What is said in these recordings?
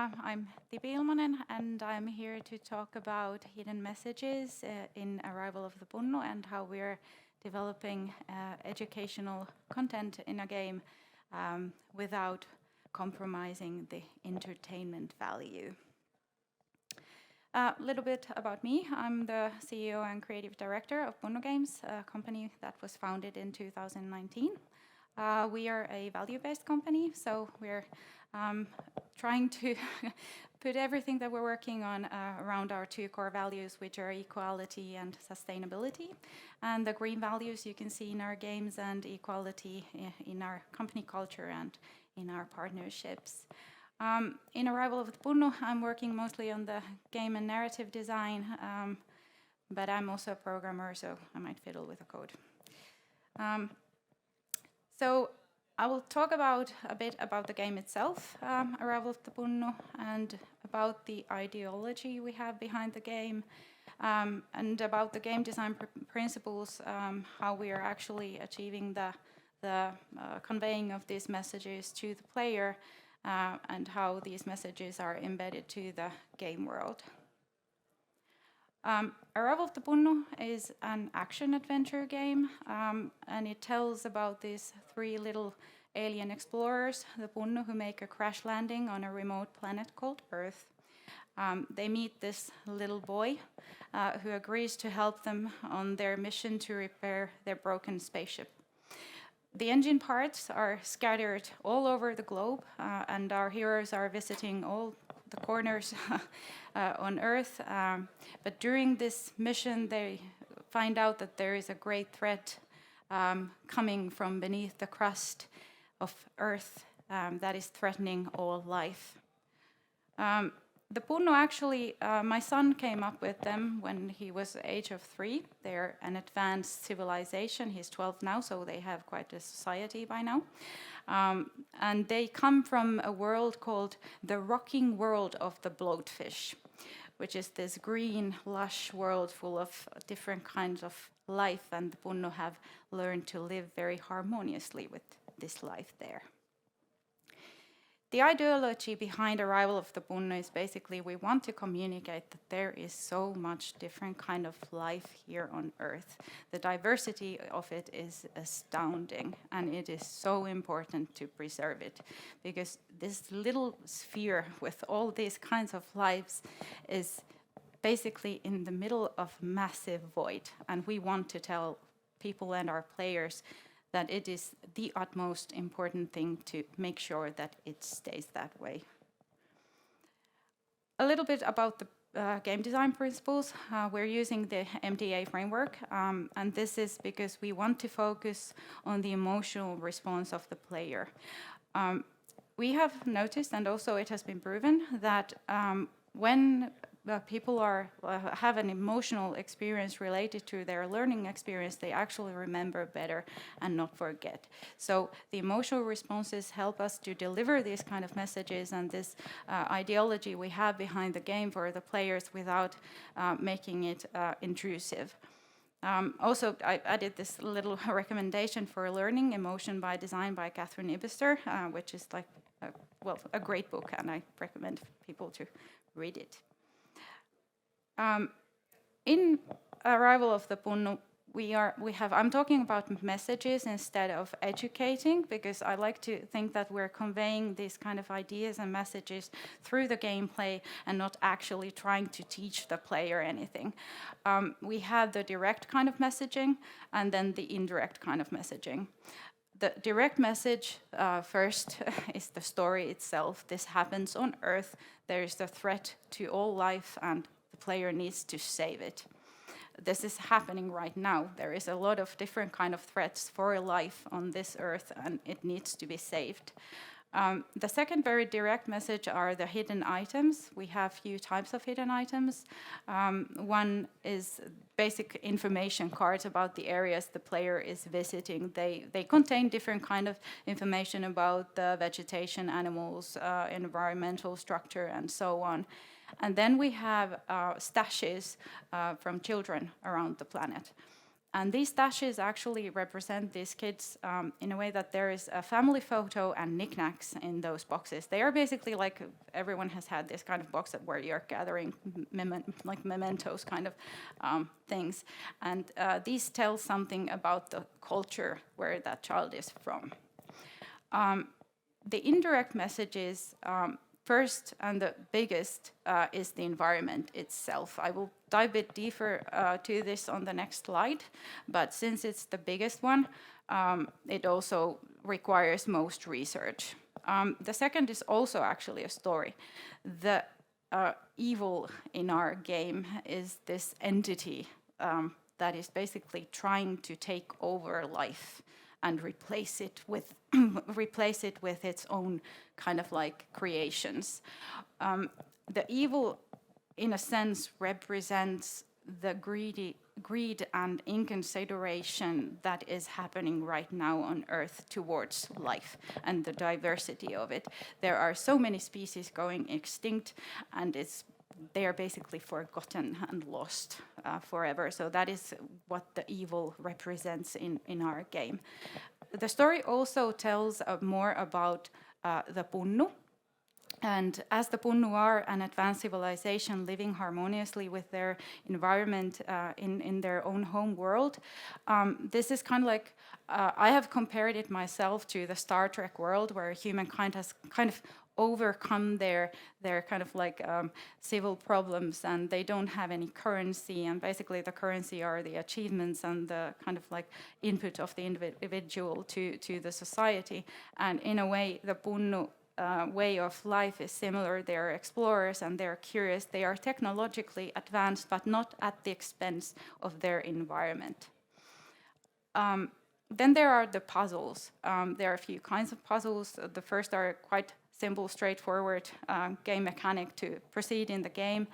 I'm Tipi Ilmonen, and I'm here to talk about hidden messages in Arrival of the Punnu and how we're developing educational content in a game without compromising the entertainment value. A little bit about me. I'm the CEO and creative director of Punnu Games, a company that was founded in 2019. We are a value-based company, so we're trying to put everything that we're working on around our two core values, which are equality and sustainability. And the green values you can see in our games, and equality in our company culture and in our partnerships. In Arrival of the Punnu, I'm working mostly on the game and narrative design, but I'm also a programmer, so I might fiddle with the code. So I will talk a bit about the game itself, Arrival of the Punnu, and about the ideology we have behind the game, and about the game design principles, how we are actually achieving the conveying of these messages to the player, and how these messages are embedded to the game world. Arrival of the Punnu is an action-adventure game, and it tells about these three little alien explorers, the Punnu, who make a crash landing on a remote planet called Earth. They meet this little boy who agrees to help them on their mission to repair their broken spaceship. The engine parts are scattered all over the globe, and our heroes are visiting all the corners on Earth. But during this mission, they find out that there is a great threat coming from beneath the crust of Earth that is threatening all life. The Punnu actually, my son came up with them when he was the age of 3. They're an advanced civilization. He's 12 now, so they have quite a society by now. And they come from a world called the rocking world of the bloatfish, which is this green, lush world full of different kinds of life, and the Punnu have learned to live very harmoniously with this life there. The ideology behind Arrival of the Punnu is basically we want to communicate that there is so much different kind of life here on Earth. The diversity of it is astounding, and it is so important to preserve it, because this little sphere with all these kinds of lives is basically in the middle of massive void, and we want to tell people and our players that it is the utmost important thing to make sure that it stays that way. A little bit about the game design principles. We're using the MDA framework, and this is because we want to focus on the emotional response of the player. We have noticed, and also it has been proven, that when people have an emotional experience related to their learning experience, they actually remember better and not forget. So the emotional responses help us to deliver these kind of messages and this ideology we have behind the game for the players without making it intrusive. Also, I added this little recommendation for learning, Emotion by Design by Catherine Ibbister, which is like, a great book, and I recommend people to read it. In Arrival of the Punnu, I'm talking about messages instead of educating, because I like to think that we're conveying these kind of ideas and messages through the gameplay and not actually trying to teach the player anything. We have the direct kind of messaging and then the indirect kind of messaging. The direct message first is the story itself. This happens on Earth. There is a threat to all life, and the player needs to save it. This is happening right now. There is a lot of different kind of threats for life on this Earth, and it needs to be saved. The second very direct message are the hidden items. We have few types of hidden items. One is basic information cards about the areas the player is visiting. They contain different kind of information about the vegetation, animals, environmental structure, and so on. And then we have stashes from children around the planet. And these dashes actually represent these kids in a way that there is a family photo and knickknacks in those boxes. They are basically like, everyone has had this kind of box where you're gathering like mementos kind of things. And these tell something about the culture where that child is from. The indirect messages, first and the biggest is the environment itself. I will dive a bit deeper to this on the next slide, but since it's the biggest one, it also requires most research. The second is also actually a story. The evil in our game is this entity that is basically trying to take over life and replace it with its own kind of like creations. The evil, in a sense, represents the greed and inconsideration that is happening right now on Earth towards life and the diversity of it. There are so many species going extinct, and they are basically forgotten and lost forever. So that is what the evil represents in our game. The story also tells more about the Punnu. And as the Punnu are an advanced civilization living harmoniously with their environment in their own home world, this is kind of like, I have compared it myself to the Star Trek world, where humankind has kind of overcome their kind of like civil problems, and they don't have any currency, and basically the currency are the achievements and the kind of like input of the individual to the society. And in a way, the Punnu way of life is similar. They're explorers and they're curious. They are technologically advanced, but not at the expense of their environment. Then there are the puzzles. There are a few kinds of puzzles. The first are quite simple, straightforward game mechanic to proceed in the game,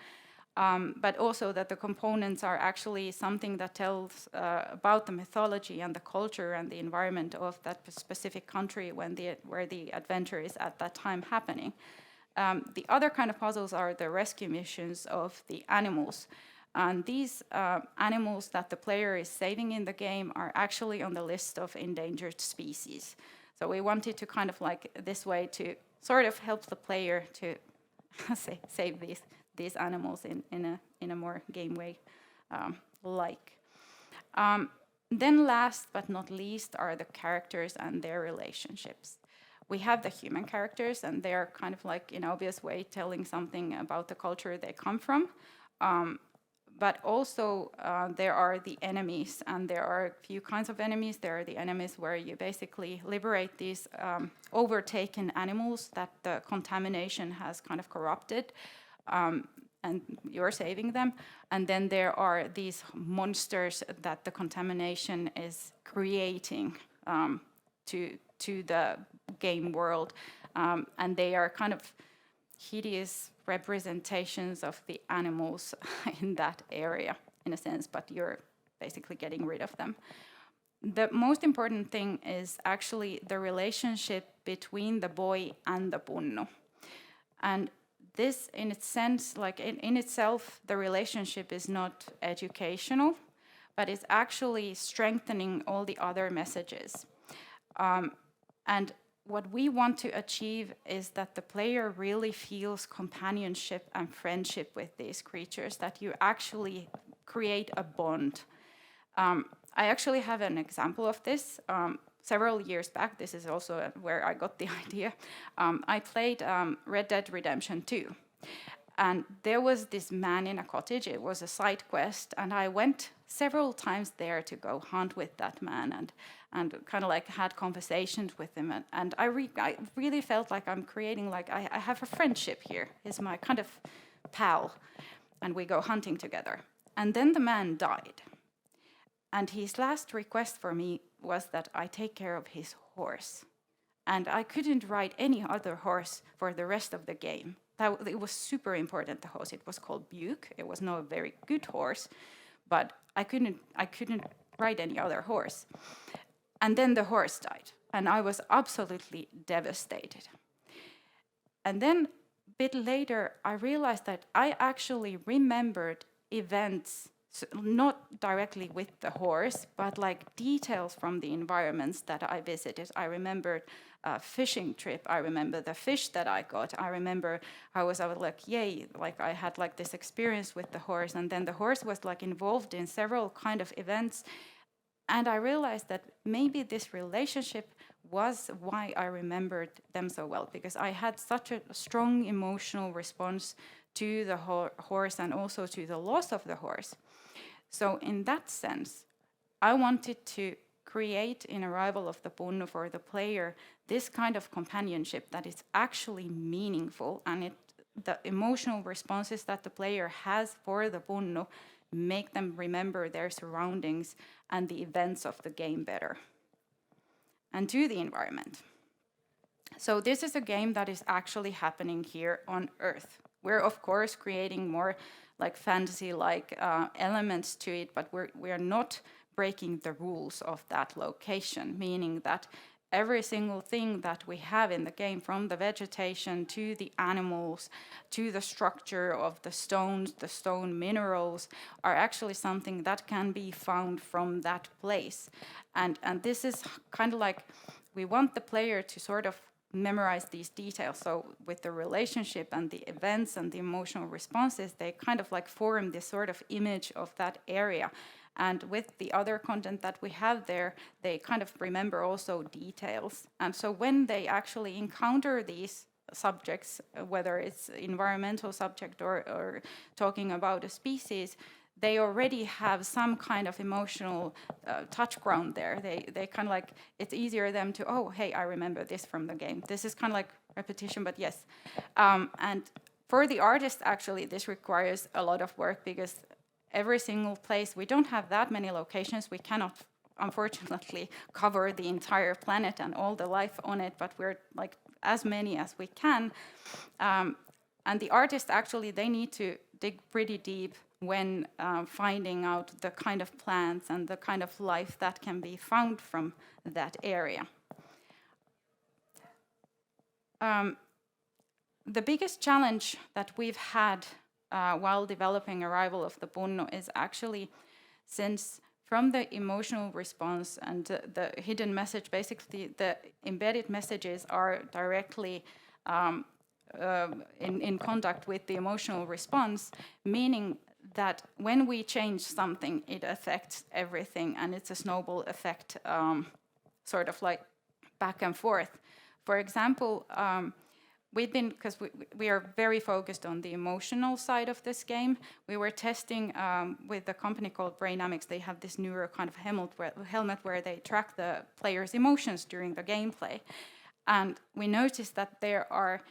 but also that the components are actually something that tells about the mythology and the culture and the environment of that specific country where the adventure is at that time happening. The other kind of puzzles are the rescue missions of the animals. And these animals that the player is saving in the game are actually on the list of endangered species. So we wanted to kind of like this way to sort of help the player to save these animals in a more game way Then last but not least are the characters and their relationships. We have the human characters, and they're kind of like in an obvious way telling something about the culture they come from. But also there are the enemies, and there are a few kinds of enemies. There are the enemies where you basically liberate these overtaken animals that the contamination has kind of corrupted, and you're saving them. And then there are these monsters that the contamination is creating to the game world, and they are kind of hideous representations of the animals in that area, in a sense, but you're basically getting rid of them. The most important thing is actually the relationship between the boy and the Punnu. And this, in its sense, like in itself, the relationship is not educational, but it's actually strengthening all the other messages. And what we want to achieve is that the player really feels companionship and friendship with these creatures, that you actually create a bond. I actually have an example of this. Several years back, this is also where I got the idea. I played Redead Redemption 2. And there was this man in a cottage. It was a side quest, and I went several times there to go hunt with that man and kind of like had conversations with him. And I really felt like I'm creating, like I have a friendship here. He's my kind of pal, and we go hunting together. And then the man died. And his last request for me was that I take care of his horse. And I couldn't ride any other horse for the rest of the game. It was super important, the horse. It was called Buke. It was not a very good horse, but I couldn't ride any other horse. And then the horse died, and I was absolutely devastated. And then a bit later, I realized that I actually remembered events So not directly with the horse, but like details from the environments that I visited. I remembered a fishing trip. I remember the fish that I got. I remember I was like, yay, like I had like this experience with the horse, and then the horse was like involved in several kind of events. And I realized that maybe this relationship was why I remembered them so well, because I had such a strong emotional response to the horse and also to the loss of the horse. So in that sense, I wanted to create in Arrival of the Punnu for the player this kind of companionship that is actually meaningful, and the emotional responses that the player has for the Punnu make them remember their surroundings and the events of the game better, and to the environment. So this is a game that is actually happening here on Earth. We're of course creating more like fantasy-like elements to it, but we are not breaking the rules of that location, meaning that every single thing that we have in the game, from the vegetation to the animals to the structure of the stones, the stone minerals, are actually something that can be found from that place. And this is kind of like, we want the player to sort of memorize these details. So with the relationship and the events and the emotional responses, they kind of like form this sort of image of that area. And with the other content that we have there, they kind of remember also details. And so when they actually encounter these subjects, whether it's environmental subject or talking about a species, they already have some kind of emotional touch ground there. They kind of like, it's easier them to, oh, hey, I remember this from the game. This is kind of like repetition, but yes. And for the artist, actually, this requires a lot of work, because every single place, we don't have that many locations. We cannot, unfortunately, cover the entire planet and all the life on it, but we're like as many as we can. And the artists, actually, they need to dig pretty deep when finding out the kind of plants and the kind of life that can be found from that area. The biggest challenge that we've had while developing Arrival of the Punnu is actually, since from the emotional response and the hidden message, basically the embedded messages are directly in contact with the emotional response, meaning that when we change something, it affects everything, and it's a snowball effect, sort of like back and forth. For example, we've been, because we are very focused on the emotional side of this game, we were testing with a company called Brainamics. They have this neuro kind of helmet where they track the player's emotions during the gameplay. And we noticed that there are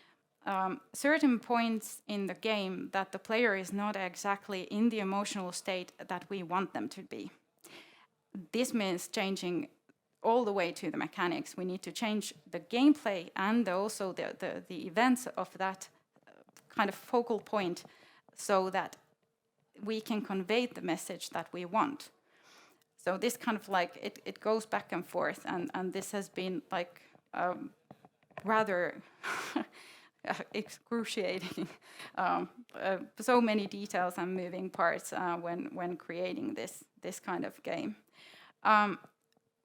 certain points in the game that the player is not exactly in the emotional state that we want them to be. This means changing all the way to the mechanics. We need to change the gameplay and also the events of that kind of focal point so that we can convey the message that we want. So this kind of like, it goes back and forth, and this has been like rather excruciating, so many details and moving parts when creating this kind of game.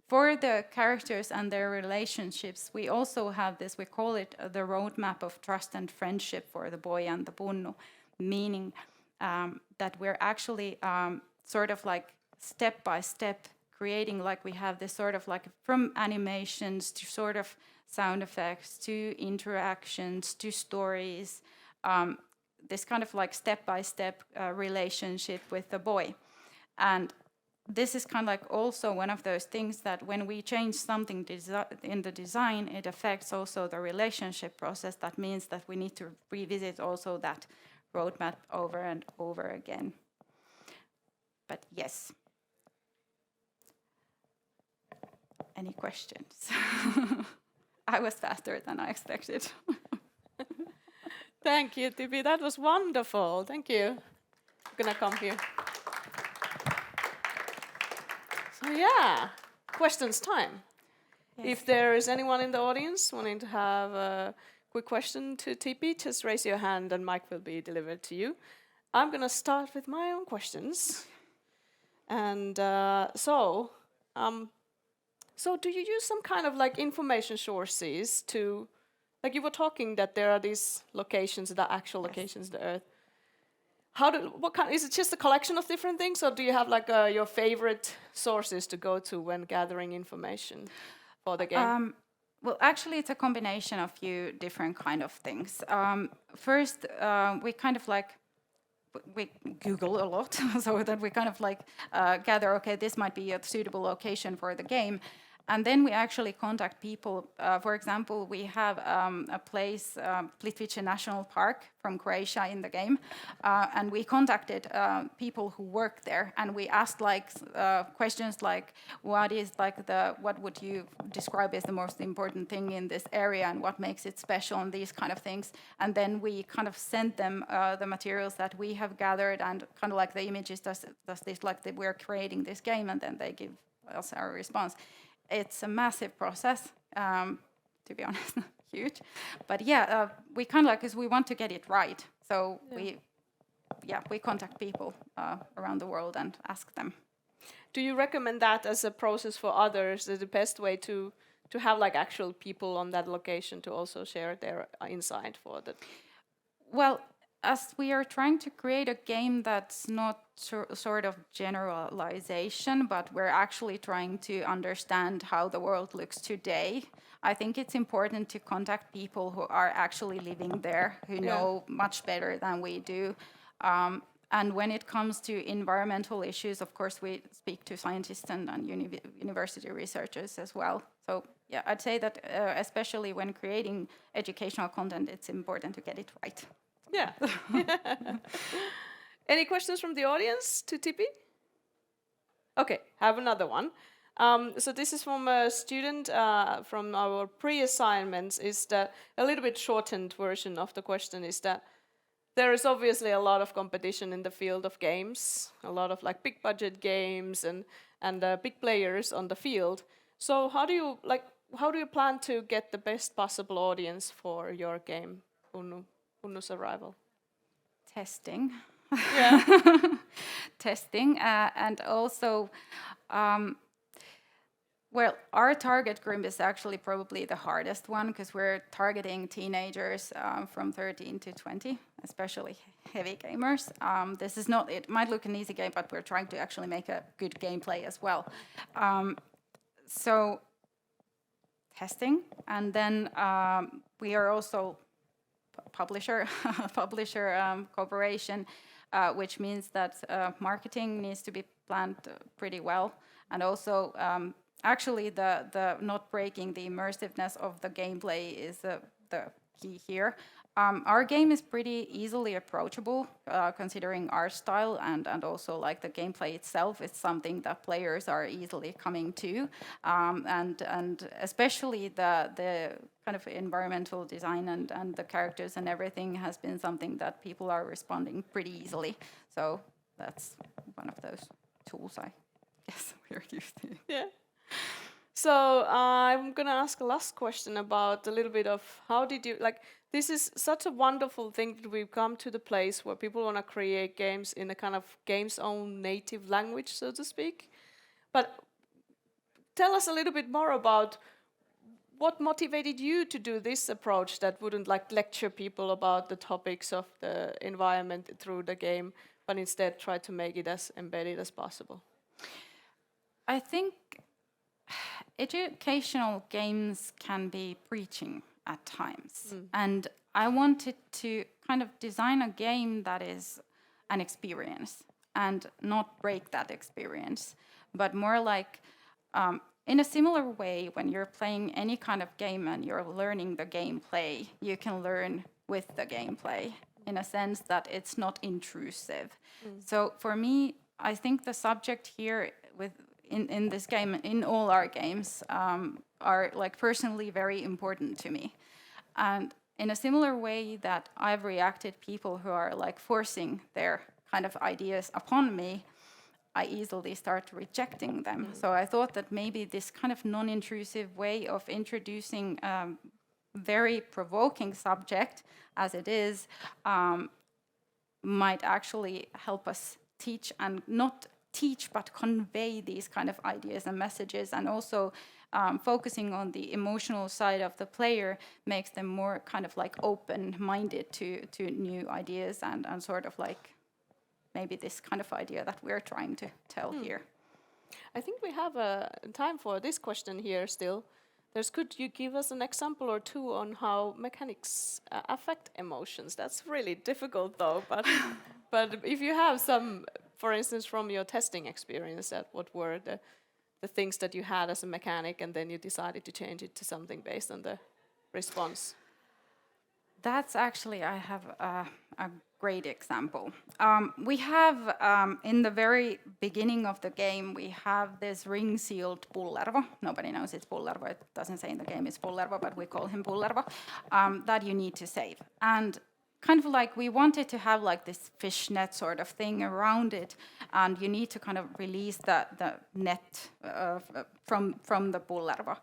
For the characters and their relationships, we also have this, we call it the roadmap of trust and friendship for the boy and the Punnu, meaning that we're actually sort of like step by step creating, like we have this sort of like from animations to sort of sound effects to interactions to stories, this kind of like step-by-step relationship with the boy. And this is kind of like also one of those things that when we change something in the design, it affects also the relationship process. That means that we need to revisit also that roadmap over and over again. But yes. Any questions? I was faster than I expected. Thank you, Tipi. That was wonderful. Thank you. I'm gonna come here. So yeah, questions time. Yes. If there is anyone in the audience wanting to have a quick question to Tipi, just raise your hand and mic will be delivered to you. I'm gonna start with my own questions. And so do you use some kind of like information sources to, like you were talking that there are these locations, the actual locations, the Earth. What kind? Is it just a collection of different things, or do you have like your favorite sources to go to when gathering information for the game? Well, actually, it's a combination of few different kind of things. First, we kind of like we Google a lot, so that we kind of like gather, okay, this might be a suitable location for the game. And then we actually contact people. For example, we have a place, Plitvice National Park from Croatia in the game, and we contacted people who work there, and we asked like questions like, what would you describe as the most important thing in this area, and what makes it special, and these kind of things. And then we kind of sent them the materials that we have gathered, and kind of like the images, does this like that we're creating this game, and then they give us our response. It's a massive process, to be honest, huge. But yeah, we kind of like, because we want to get it right. So we contact people around the world and ask them. Do you recommend that as a process for others, as the best way to have like actual people on that location to also share their insight for that? Well, as we are trying to create a game that's not sort of generalization, but we're actually trying to understand how the world looks today, I think it's important to contact people who are actually living there, who know much better than we do. And when it comes to environmental issues, of course, we speak to scientists and university researchers as well. So yeah, I'd say that especially when creating educational content, it's important to get it right. Yeah. Any questions from the audience to Tipi? Okay, have another one. So this is from a student from our pre-assignments. Is that a little bit shortened version of the question is that there is obviously a lot of competition in the field of games, a lot of like big budget games and big players on the field. So how do you plan to get the best possible audience for your game, Punnu's Arrival? Testing. Yeah. Testing. And also, well, our target group is actually probably the hardest one because we're targeting teenagers from 13 to 20, especially heavy gamers. This is not, it might look an easy game, but we're trying to actually make a good gameplay as well. So, testing. And then we are also publisher cooperation, which means that marketing needs to be planned pretty well, and also actually the not breaking the immersiveness of the gameplay is the key here. Our game is pretty easily approachable considering our style and also like the gameplay itself is something that players are easily coming to, and especially the kind of environmental design and the characters and everything has been something that people are responding pretty easily. So that's one of those tools I guess we're using. Yeah. So I'm gonna ask a last question about a little bit of how did you like. This is such a wonderful thing that we've come to the place where people want to create games in a kind of game's own native language, so to speak. But tell us a little bit more about what motivated you to do this approach that wouldn't like lecture people about the topics of the environment through the game, but instead try to make it as embedded as possible. I think educational games can be preaching at times. And I wanted to kind of design a game that is an experience and not break that experience, but more like in a similar way, when you're playing any kind of game and you're learning the gameplay, you can learn with the gameplay in a sense that it's not intrusive. So for me, I think the subject here in this game, in all our games, are like personally very important to me. And in a similar way that I've reacted people who are like forcing their kind of ideas upon me, I easily start rejecting them. So I thought that maybe this kind of non-intrusive way of introducing very provoking subject as it is might actually help us teach and not teach but convey these kind of ideas and messages, and also focusing on the emotional side of the player makes them more kind of like open-minded to new ideas and sort of like maybe this kind of idea that we're trying to tell here. I think we have time for this question here still. Could you give us an example or two on how mechanics affect emotions? That's really difficult though, but if you have some, for instance, from your testing experience, what were the things that you had as a mechanic and then you decided to change it to something based on the response? That's actually, I have a great example. We have, in the very beginning of the game, we have this ring-sealed pullervo. Nobody knows it's pullervo. It doesn't say in the game it's pullervo, but we call him pullervo, that you need to save. And kind of like we wanted to have like this fishnet sort of thing around it, and you need to kind of release the net from the pullervo.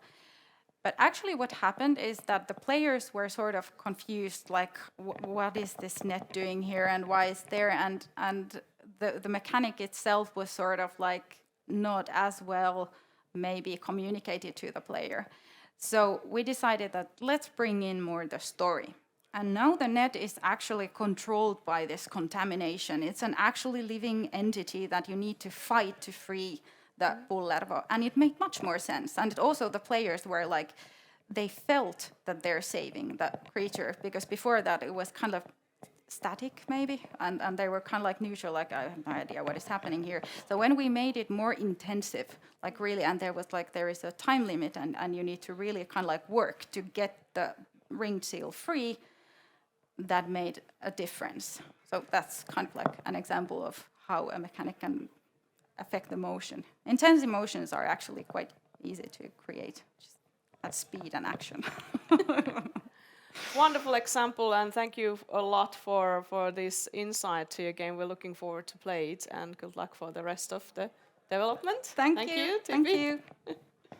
But actually what happened is that the players were sort of confused, like, what is this net doing here and why is there? And the mechanic itself was sort of like not as well maybe communicated to the player. So we decided that let's bring in more the story. And now the net is actually controlled by this contamination. It's an actually living entity that you need to fight to free the pullervo, and it made much more sense. And also the players were like, they felt that they're saving the creature, because before that it was kind of static maybe, and they were kind of like neutral, like I have no idea what is happening here. So when we made it more intensive, like really, and there was like, there is a time limit and you need to really kind of like work to get the ring seal free, that made a difference. So that's kind of like an example of how a mechanic can affect the motion. Intense emotions are actually quite easy to create, just at speed and action. Wonderful example, and thank you a lot for this insight to your game. We're looking forward to play it, and good luck for the rest of the development. Thank you. Tipi. Thank you.